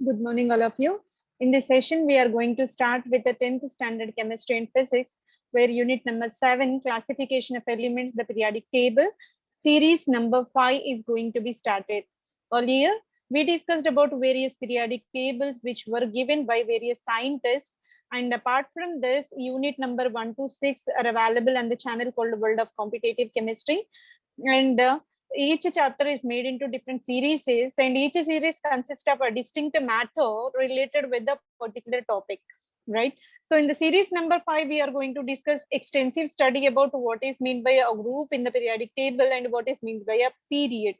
Good morning, all of you. In this session, we are going to start with the 10th standard chemistry and physics, where unit number 7, classification of elements, the periodic table, series number 5 is going to be started. Earlier, we discussed about various periodic tables which were given by various scientists. And apart from this, unit number 1 to 6 are available on the channel called World of Competitive Chemistry. And each chapter is made into different series, and each series consists of a distinct matter related with the particular topic, right? So in the series number 5, we are going to discuss extensive study about what is meant by a group in the periodic table and what is meant by a period.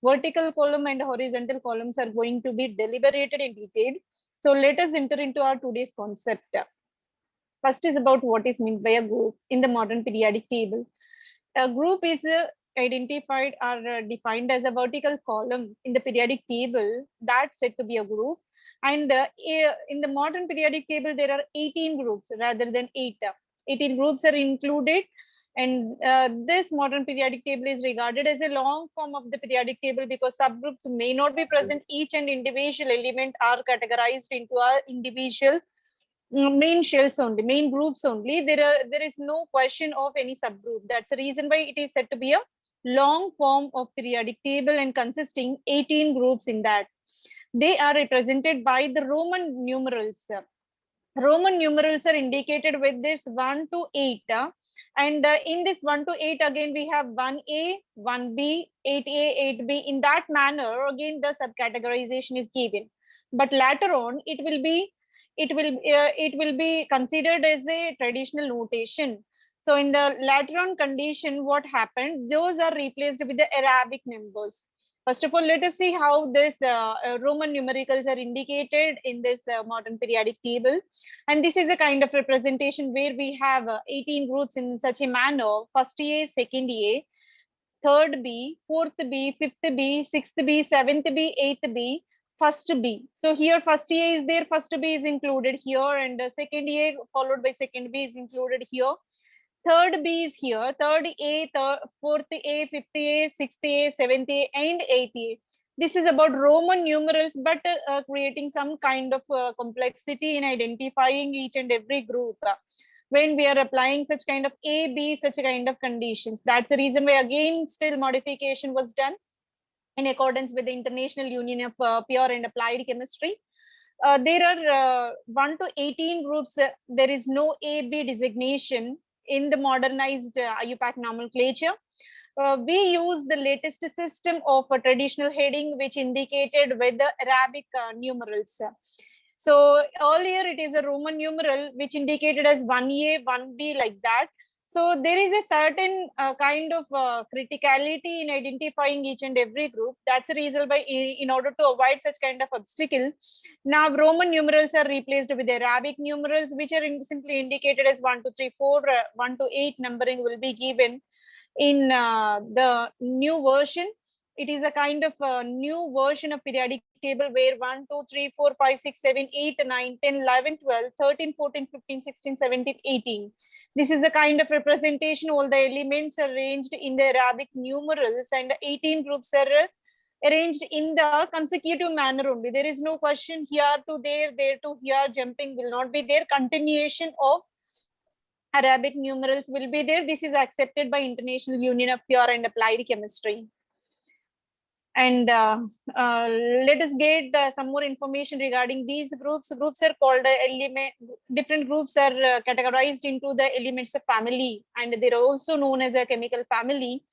Vertical column and horizontal columns are going to be deliberated in detail. So let us enter into our today's concept. First is about what is meant by a group in the modern periodic table. A group is identified or defined as a vertical column in the periodic table that's said to be a group. And in the modern periodic table, there are 18 groups rather than 8. 18 groups are included. And this modern periodic table is regarded as a long form of the periodic table because subgroups may not be present. Each and individual element are categorized into a individual main shells only, main groups only. There is no question of any subgroup. That's the reason why it is said to be a long form of periodic table and consisting 18 groups in that. They are represented by the Roman numerals. Roman numerals are indicated with this 1 to 8. And in this 1 to 8, again, we have 1A, 1B, 8A, 8B. In that manner, again, the subcategorization is given. But later on, it will be considered as a traditional notation. So in the later on condition, what happened? Those are replaced with the Arabic numbers. First of all, let us see how this Roman numericals are indicated in this modern periodic table. And this is a kind of representation where we have 18 groups in such a manner: first A, second A, third B, fourth B, fifth B, sixth B, seventh B, eighth B, first B. So here first A is there, first B is included here, and second A followed by second B is included here. Third B is here, third A, fourth A, fifth A, sixth A, seventh A, and eighth A. This is about Roman numerals, but creating some kind of complexity in identifying each and every group. When we are applying such kind of A, B, such kind of conditions. That's the reason why again still modification was done in accordance with the International Union of Pure and Applied Chemistry. There are 1 to 18 groups. There is no A, B designation in the modernized IUPAC nomenclature. We use the latest system of a traditional heading, which indicated with the Arabic numerals. So earlier it is a Roman numeral, which indicated as 1A, 1B, like that. So there is a certain kind of criticality in identifying each and every group. That's the reason why, in order to avoid such kind of obstacle, now Roman numerals are replaced with Arabic numerals, which are simply indicated as 1, 2, 3, 4, 1 to 8 numbering will be given in the new version. It is a kind of new version of periodic table where 1, 2, 3, 4, 5, 6, 7, 8, 9, 10, 11, 12, 13, 14, 15, 16, 17, 18. This is a kind of representation. All the elements are arranged in the Arabic numerals, and 18 groups are arranged in the consecutive manner only. There is no question here to there to here, jumping will not be there. Continuation of Arabic numerals will be there. This is accepted by International Union of Pure and Applied Chemistry. And let us get some more information regarding these groups. Groups are called different groups are categorized into the elements of family, and they are also known as a chemical family.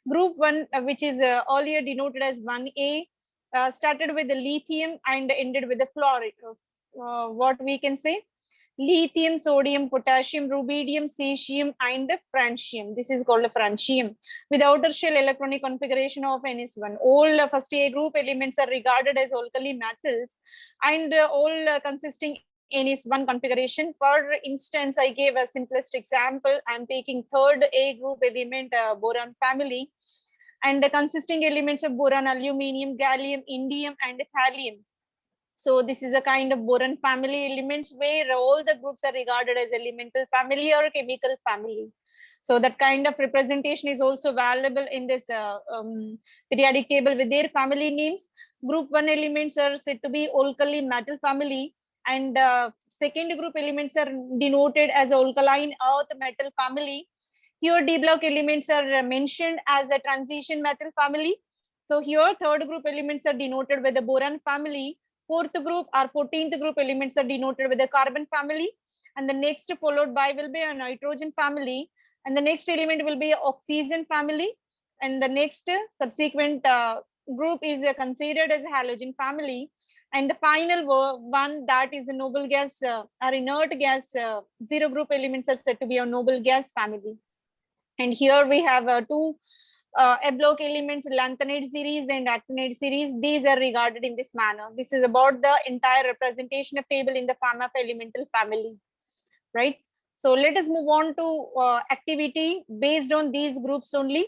Group 1, which is earlier denoted as 1A, started with the lithium and ended with the fluoride. What we can say? Lithium, sodium, potassium, rubidium, cesium, and francium. This is called a francium. With outer shell electronic configuration of NS1. All first A group elements are regarded as alkali metals, and all consisting NS1 configuration. For instance, I gave a simplest example. I'm taking third A group element, boron family, and consisting elements of boron, aluminium, gallium, indium, and thallium. So this is a kind of boron family elements where all the groups are regarded as elemental family or chemical family. So that kind of representation is also available in this periodic table with their family names. Group 1 elements are said to be alkali metal family, and second group elements are denoted as alkaline earth metal family. Here D block elements are mentioned as a transition metal family. So here third group elements are denoted with the boron family. Fourth group or 14th group elements are denoted with the carbon family, and the next followed by will be a nitrogen family, and the next element will be oxygen family, and the next subsequent group is considered as a halogen family, and the final one, that is the noble gas or inert gas zero group elements are said to be a noble gas family. And here we have two a block elements, lanthanide series and actinide series. These are regarded in this manner. This is about the entire representation of table in the form of elemental family, right? So let us move on to activity based on these groups only.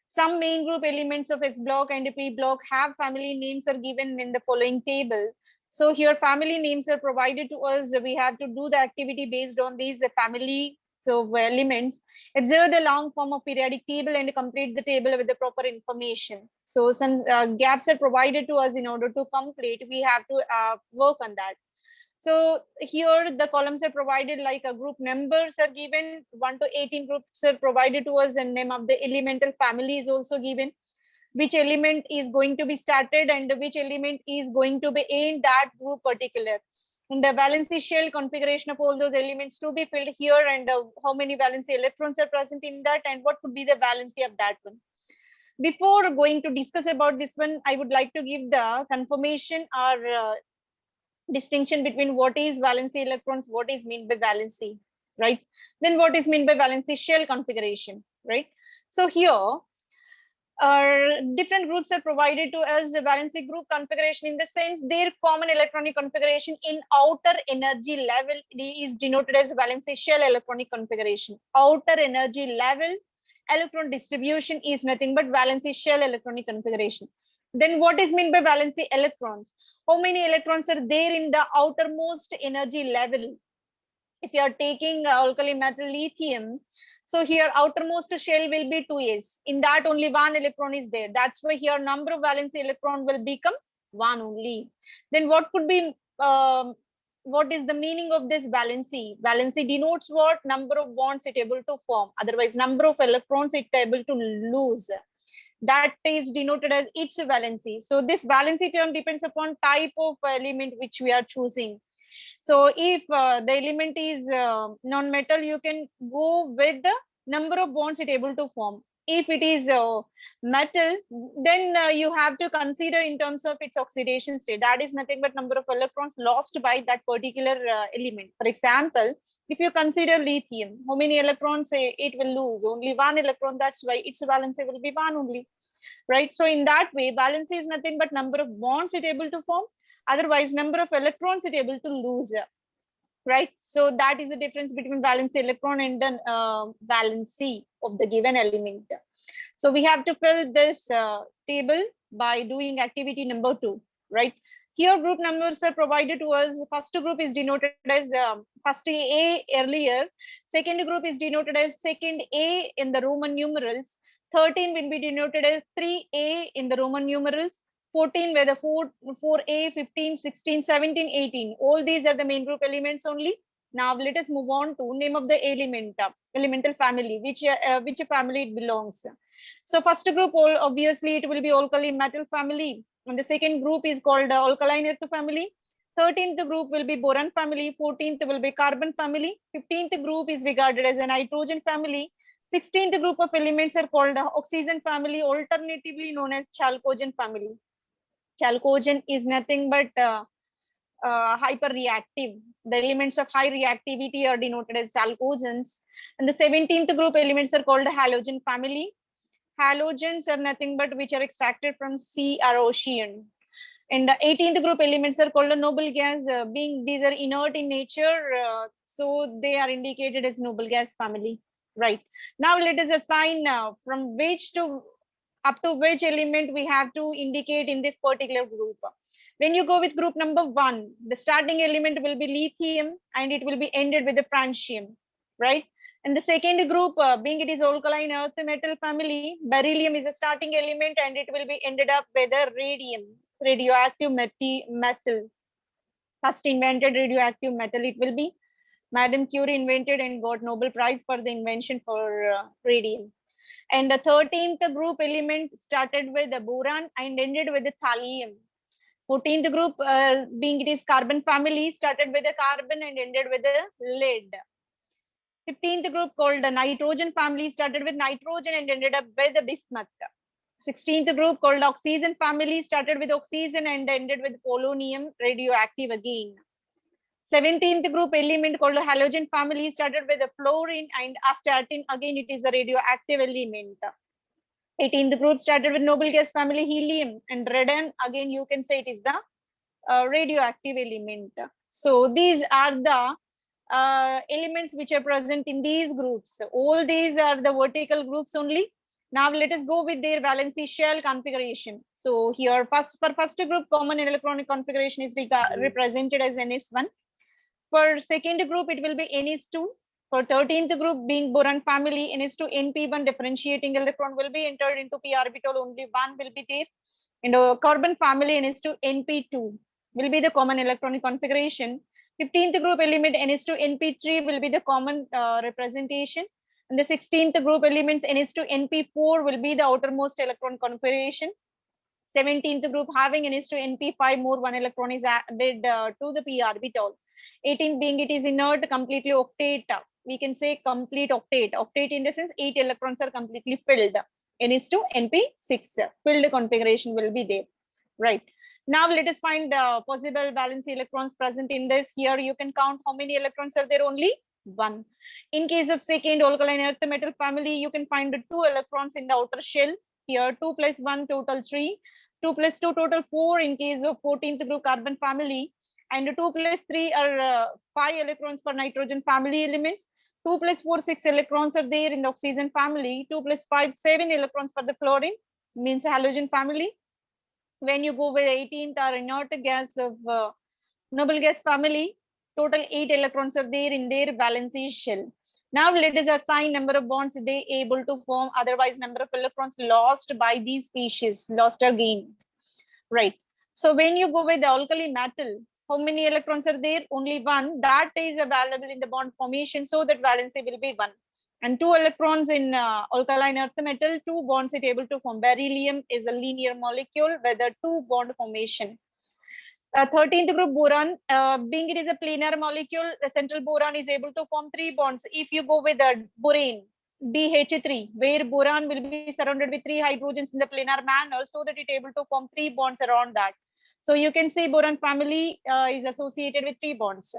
Some main group elements of S block and P block have family names are given in the following table. So here family names are provided to us. We have to do the activity based on these family elements. Observe the long form of periodic table and complete the table with the proper information. So some gaps are provided to us in order to complete. We have to work on that. So here the columns are provided like a group numbers are given, 1 to 18 groups are provided to us, and name of the elemental family is also given, which element is going to be started and which element is going to be in that group particular. And the valency shell configuration of all those elements to be filled here, and how many valency electrons are present in that, and what could be the valency of that one. Before going to discuss about this one, I would like to give the confirmation or distinction between what is valency electrons, what is meant by valency, right? Then what is meant by valency shell configuration, right? So here different groups are provided to us the valency group configuration in the sense their common electronic configuration in outer energy level is denoted as valency shell electronic configuration. Outer energy level electron distribution is nothing but valency shell electronic configuration. Then what is meant by valency electrons? How many electrons are there in the outermost energy level? If you are taking alkali metal lithium, so here outermost shell will be 2s. In that only one electron is there. That's why here number of valency electron will become one only. Then what could be what is the meaning of this valency? Valency denotes what? Number of bonds it able to form. Otherwise, number of electrons it able to lose. That is denoted as its valency. So this valency term depends upon type of element which we are choosing. So if the element is non-metal, you can go with the number of bonds it able to form. If it is metal, then you have to consider in terms of its oxidation state. That is nothing but number of electrons lost by that particular element. For example, if you consider lithium, how many electrons it will lose? Only one electron. That's why its valency will be one only, right? So in that way, valency is nothing but number of bonds it able to form. Otherwise, number of electrons it able to lose, right? So that is the difference between valency electron and the valency of the given element. So we have to fill this table by doing activity number 2, right? Here group numbers are provided to us. First group is denoted as first A earlier. Second group is denoted as second A in the Roman numerals. 13 will be denoted as 3A in the Roman numerals. 14 where the 4A, 15, 16, 17, 18. All these are the main group elements only. Now let us move on to name of the element, elemental family, which family it belongs. So first group, obviously it will be alkali metal family. And the second group is called alkaline earth family. 13th group will be boron family. 14th will be carbon family. 15th group is regarded as a nitrogen family. 16th group of elements are called oxygen family, alternatively known as chalcogen family. Chalcogen is nothing but hyperreactive. The elements of high reactivity are denoted as chalcogens. And the 17th group elements are called halogen family. Halogens are nothing but which are extracted from sea or ocean. And the 18th group elements are called a noble gas, being these are inert in nature, so they are indicated as noble gas family. Right. Now let us assign from which to up to which element we have to indicate in this particular group. When you go with group number 1, the starting element will be lithium and it will be ended with the francium. right? And the second group, being it is alkaline earth metal family, beryllium is a starting element and it will be ended up with a radium, radioactive metal. First invented radioactive metal, it will be Madame Curie invented and got Nobel Prize for the invention for radium. And the 13th group element started with the boron and ended with the thallium. 14th group, being it is carbon family, started with the carbon and ended with the lead. 15th group called the nitrogen family, started with nitrogen and ended up with the bismuth. 16th group called oxygen family, started with oxygen and ended with polonium, radioactive again. 17th group element called halogen family, started with the fluorine and astatine, again it is a radioactive element. 18th group started with noble gas family, helium and radon, again you can say it is the radioactive element. So these are the elements which are present in these groups. All these are the vertical groups only. Now let us go with their valency shell configuration. So here for first group, common electronic configuration is represented as NS1. For second group, it will be NS2. For 13th group, being boron family, NS2 NP1 differentiating electron will be entered into p orbital, only one will be there. And carbon family, NS2 NP2 will be the common electronic configuration. 15th group element NS2 NP3 will be the common representation. And the 16th group elements NS2 NP4 will be the outermost electron configuration. 17th group having NS2 NP5, more one electron is added to the p orbital. 18 being it is inert, completely octate. We can say complete octate. Octate in the sense 8 electrons are completely filled. NS2 NP6 filled configuration will be there. Right. Now let us find the possible valence electrons present in this. Here you can count how many electrons are there, only one. In case of second alkaline earth metal family, you can find 2 electrons in the outer shell. Here 2 plus 1 total 3, 2 plus 2 total 4 in case of 14th group carbon family, and 2 plus 3 are 5 electrons for nitrogen family elements. 2 plus 4, 6 electrons are there in the oxygen family. 2 plus 5, 7 electrons for the fluorine, means halogen family. When you go with 18th or inert gas of noble gas family, total 8 electrons are there in their valency shell. Now let us assign number of bonds they able to form, otherwise number of electrons lost by these species, lost or gained. Right. So when you go with the alkali metal, how many electrons are there? Only one. That is available in the bond formation, so that valency will be 1. And 2 electrons in alkaline earth metal, 2 bonds it able to form. Beryllium is a linear molecule with a 2 bond formation. 13th group boron, being it is a planar molecule, the central boron is able to form 3 bonds. If you go with the borane, BH3, where boron will be surrounded with 3 hydrogens in the planar manner, so that it able to form 3 bonds around that. So you can say boron family is associated with 3 bonds.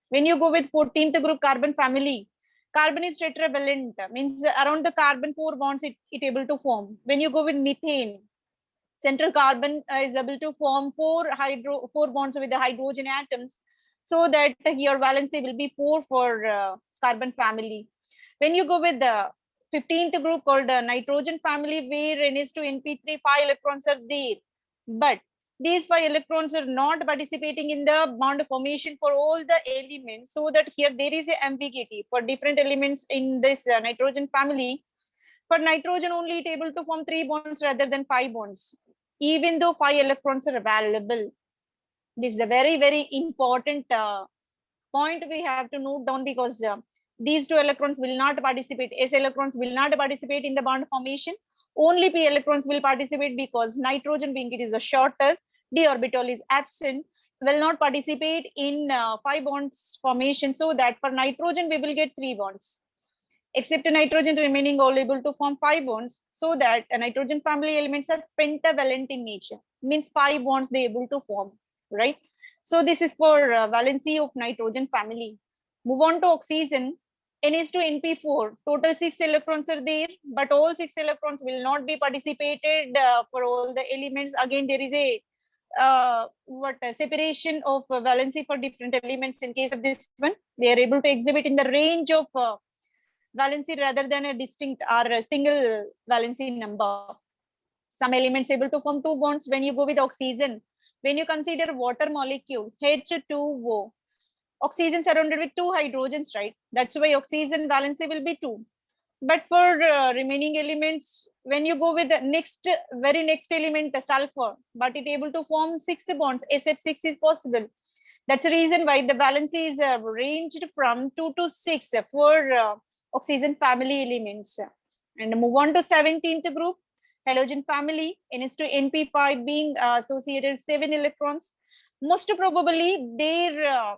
When you go with 14th group carbon family, carbon is tetravalent, means around the carbon 4 bonds it able to form. When you go with methane, central carbon is able to form 4 bonds with the hydrogen atoms, so that your valency will be 4 for carbon family. When you go with the 15th group called the nitrogen family, where NS2 NP3 5 electrons are there, but these 5 electrons are not participating in the bond formation for all the elements, so that here there is a ambiguity for different elements in this nitrogen family. For nitrogen only, it able to form 3 bonds rather than 5 bonds, even though 5 electrons are available. This is a very, very important point we have to note down, because these 2 electrons will not participate. S electrons will not participate in the bond formation. Only P electrons will participate, because nitrogen, being it is a shorter, d orbital is absent, will not participate in 5 bonds formation. So that for nitrogen, we will get 3 bonds. Except nitrogen remaining all able to form 5 bonds, so that nitrogen family elements are pentavalent in nature, means 5 bonds they able to form, right? So this is for valency of nitrogen family. Move on to oxygen. NH2 NP4, total 6 electrons are there, but all 6 electrons will not be participated for all the elements. Again, there is a separation of valency for different elements. In case of this one, they are able to exhibit in the range of valency rather than a distinct or a single valency number. Some elements able to form 2 bonds. When you go with oxygen, when you consider water molecule H2O, Oxygen surrounded with 2 hydrogens, right? That's why oxygen valency will be 2. But for remaining elements, when you go with the very next element, the sulfur, but it able to form 6 bonds, SF6 is possible. That's the reason why the valency is ranged from 2 to 6 for oxygen family elements. And move on to 17th group, halogen family, NH2NP5 being associated 7 electrons. Most probably their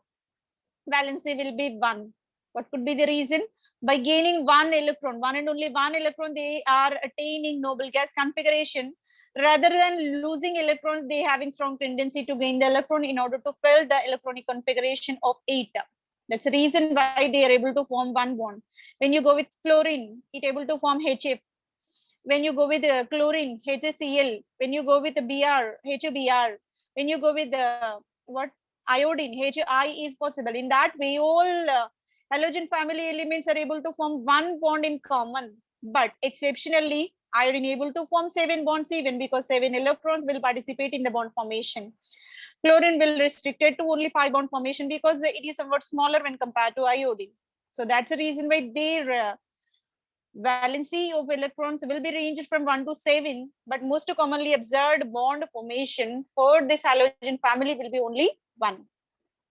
valency will be 1. What could be the reason? By gaining 1 electron, 1 and only 1 electron, they are attaining noble gas configuration. Rather than losing electrons, they having strong tendency to gain the electron in order to fill the electronic configuration of 8. That's the reason why they are able to form 1 bond. When you go with fluorine, it able to form HF. When you go with chlorine, HCl. When you go with Br, HBr. When you go with what iodine, HI is possible. In that way, all halogen family elements are able to form 1 bond in common. But exceptionally, iodine able to form 7 bonds even, because 7 electrons will participate in the bond formation. Chlorine will restricted to only 5 bond formation because it is somewhat smaller when compared to iodine. So that's the reason why their valency of electrons will be ranged from 1 to 7, but most commonly observed bond formation for this halogen family will be only 1,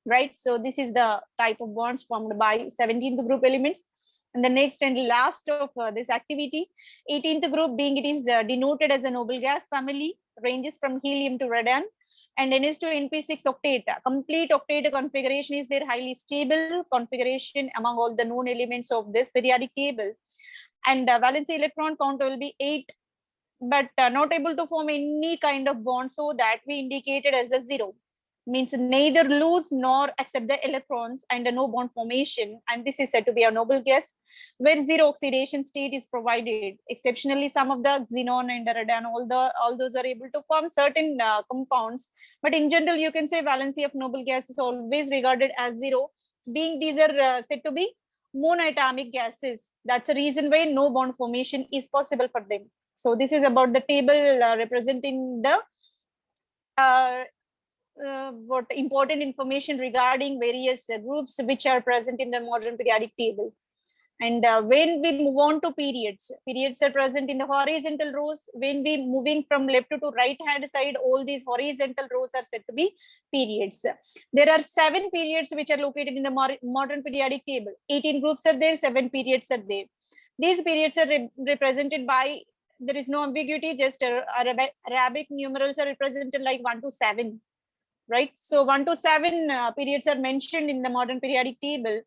right? So this is the type of bonds formed by 17th group elements. And the next and last of this activity, 18th group being it is denoted as a noble gas family, ranges from helium to radon, and NH2NP6 octet. Complete octet configuration is their highly stable configuration among all the known elements of this periodic table. And valency electron count will be 8, but not able to form any kind of bond, so that we indicated as a 0, means neither lose nor accept the electrons, and no bond formation, and this is said to be a noble gas where 0 oxidation state is provided. Exceptionally, some of the xenon and radon, all those are able to form certain compounds, but in general you can say valency of noble gas is always regarded as 0, being these are said to be monatomic gases. That's the reason why no bond formation is possible for them. So this is about the table representing the what important information regarding various groups which are present in the modern periodic table. And when we move on to periods, periods are present in the horizontal rows. When we moving from left to right hand side, all these horizontal rows are said to be periods. There are 7 periods which are located in the modern periodic table. 18 groups are there, 7 periods are there. These periods are represented by, there is no ambiguity, just Arabic numerals are represented like 1 to 7. Right? So 1 to 7 periods are mentioned in the modern periodic table.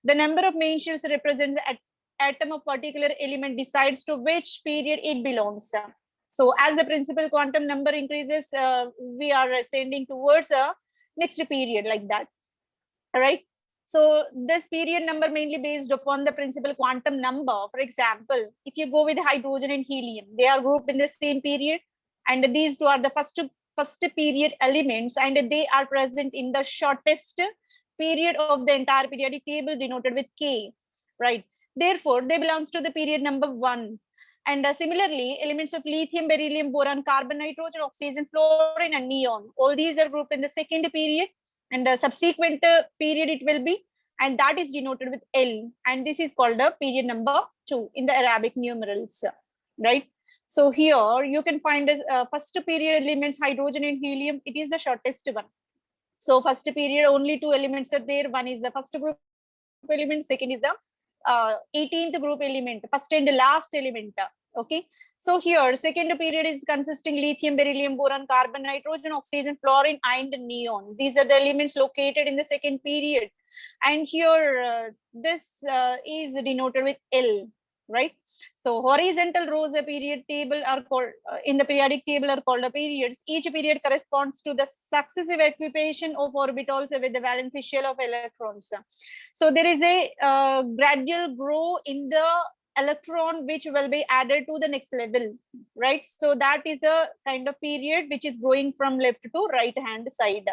The number of mentions represents the atom of particular element decides to which period it belongs. So as the principal quantum number increases, we are ascending towards a next period like that. All right. So this period number mainly based upon the principal quantum number. For example, if you go with hydrogen and helium, they are grouped in the same period, and these two are the first period elements, and they are present in the shortest period of the entire periodic table denoted with K, right? Therefore, they belongs to the period number 1. And similarly, elements of lithium, beryllium, boron, carbon, nitrogen, oxygen, fluorine, and neon, all these are grouped in the second period, and the subsequent period it will be, and that is denoted with L, and this is called the period number 2 in the Arabic numerals, right? So here you can find as first period elements, hydrogen and helium, it is the shortest one. So first period only 2 elements are there. One is the first group element, second is the 18th group element, first and last element. Okay, so here second period is consisting lithium, beryllium, boron, carbon, nitrogen, oxygen, fluorine, and neon. These are the elements located in the second period, and here this is denoted with L, right? So horizontal rows of period table are called in the periodic table are called the periods. Each period corresponds to the successive occupation of orbitals with the valency shell of electrons. So there is a gradual grow in the electron which will be added to the next level, right? So that is the kind of period which is growing from left to right hand side,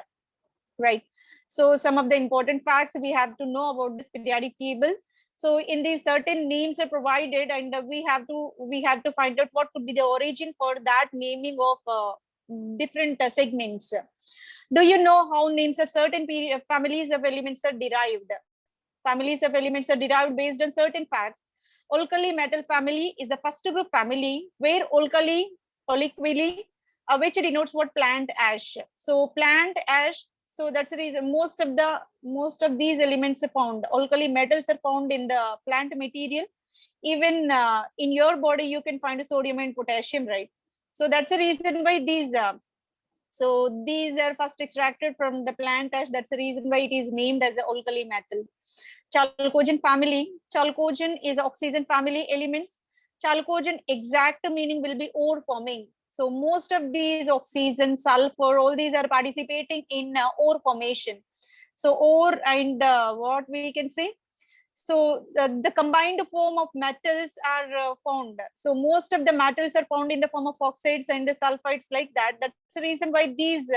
right? So some of the important facts we have to know about this periodic table. So in these certain names are provided, and we have to find out what could be the origin for that naming of different segments. Do you know how names of certain families of elements are derived? Families of elements are derived based on certain facts. Alkali metal family is the first group family where alkali, oliquili, which denotes what? Plant ash. So plant ash. So that's the reason most of these elements are found. Alkali metals are found in the plant material. Even in your body, you can find sodium and potassium, right? So that's the reason why these. These are first extracted from the plant ash. That's the reason why it is named as a alkali metal. Chalcogen family. Chalcogen is oxygen family elements. Chalcogen exact meaning will be ore forming. So most of these oxygen, sulfur, all these are participating in ore formation. So ore and what we can say. So the combined form of metals are found. So most of the metals are found in the form of oxides and the sulfides like that. That's the reason why these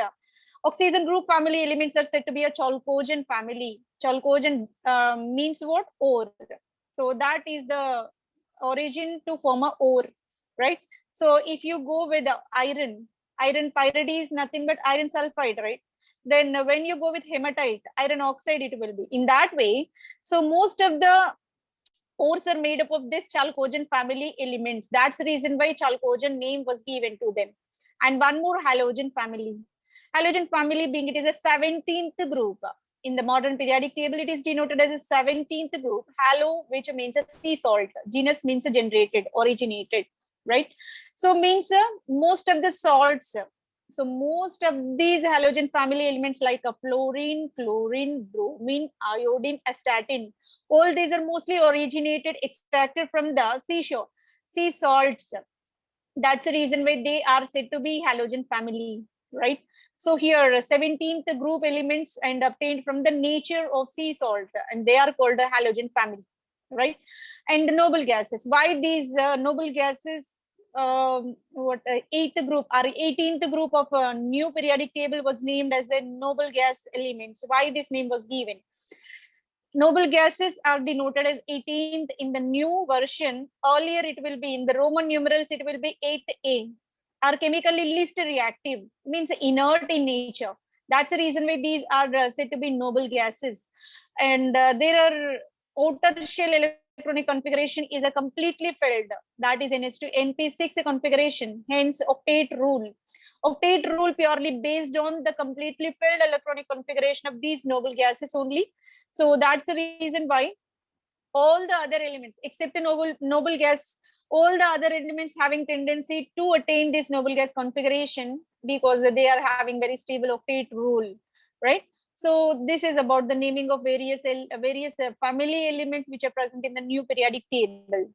oxygen group family elements are said to be a chalcogen family. Chalcogen means what? Ore. So that is the origin to form a ore, right? So if you go with iron pyrite is nothing but iron sulfide, right? Then when you go with hematite, iron oxide, it will be in that way. So most of the ores are made up of this chalcogen family elements. That's the reason why chalcogen name was given to them. And one more, halogen family. Halogen family being it is a 17th group. In the modern periodic table, it is denoted as a 17th group. Halo, which means a sea salt. Genus means generated, originated, right? So means most of the salts. So most of these halogen family elements like a fluorine, chlorine, bromine, iodine, astatine, all these are mostly originated, extracted from the seashore, sea salts. That's the reason why they are said to be halogen family, right? So here 17th group elements and obtained from the nature of sea salt, and they are called a halogen family, right? And noble gases. Why these noble gases? Eighth group or 18th group of new periodic table was named as a noble gas elements. Why this name was given? Noble gases are denoted as 18th in the new version. Earlier it will be in the Roman numerals, it will be 8th A. Are chemically least reactive, means inert in nature. That's the reason why these are said to be noble gases. And there are outer shell electronic configuration is a completely filled. That is NH2NP6 configuration, hence octet rule. Octet rule purely based on the completely filled electronic configuration of these noble gases only. So that's the reason why all the other elements except a noble gas, all the other elements having tendency to attain this noble gas configuration because they are having very stable octet rule, right? So this is about the naming of various family elements which are present in the new periodic table.